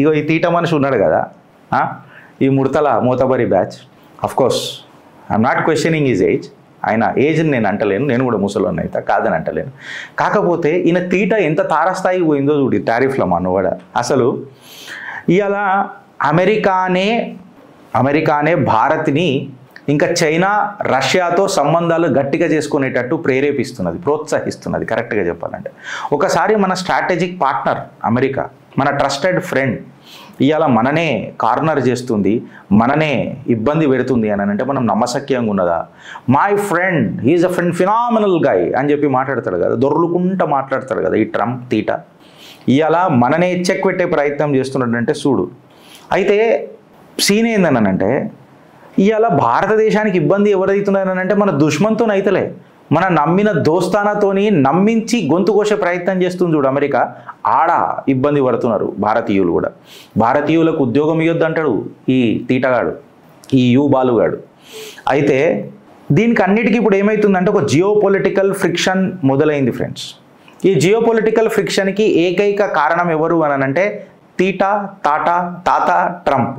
ఇగో ఈ తీట మనిషి ఉన్నాడు కదా, ఈ ముడతల మోతబరి batch, of course I'm not questioning his age, ఆయన ఏజ్ని నేను అంటలేను, నేను కూడా ముసలోని అయితే కాదని అంటలేను. కాకపోతే ఈయన తీట ఎంత తారస్థాయికి పోయిందో చూడు టారిఫ్ల మనవాడ. అసలు ఇవాళ అమెరికానే భారత్ని ఇంకా చైనా రష్యాతో సంబంధాలు గట్టిగా చేసుకునేటట్టు ప్రేరేపిస్తున్నది, ప్రోత్సహిస్తున్నది. కరెక్ట్గా చెప్పాలంటే ఒకసారి మన స్ట్రాటజిక్ పార్ట్నర్ అమెరికా, మన ట్రస్టెడ్ ఫ్రెండ్ ఇవాళ మననే కార్నర్ చేస్తుంది, మననే ఇబ్బంది పెడుతుంది అని అంటే మనం నమ్మశక్యంగా ఉన్నదా? My friend he's a phenomenal guy అని చెప్పి మాట్లాడతాడు కదా, దొర్లుకుంటా మాట్లాడతాడు కదా ఈ ట్రంప్ తీట. ఇవాళ మననే చెక్ పెట్టే ప్రయత్నం చేస్తున్నాడంటే చూడు. అయితే సీన్ ఏందనంటే ఇవాళ భారతదేశానికి ఇబ్బంది ఎవరైతున్నారనంటే మన దుష్మన్తో అయితలే, మన నమ్మిన దోస్తానాతోని నమ్మించి గొంతు కోసే ప్రయత్నం చేస్తుంది చూడు అమెరికా. ఆడ ఇబ్బంది పడుతున్నారు భారతీయులు కూడా. భారతీయులకు ఉద్యోగం ఇవ్వద్దంటాడు ఈ తీటగాడు, ఈ బాలుగాడు. అయితే దీనికి అన్నిటికీ ఇప్పుడు ఏమవుతుందంటే ఒక జియో పొలిటికల్ ఫ్రిక్షన్ మొదలైంది ఫ్రెండ్స్. ఈ జియో పొలిటికల్ ఫ్రిక్షన్కి ఏకైక కారణం ఎవరు అని అంటే తాత ట్రంప్.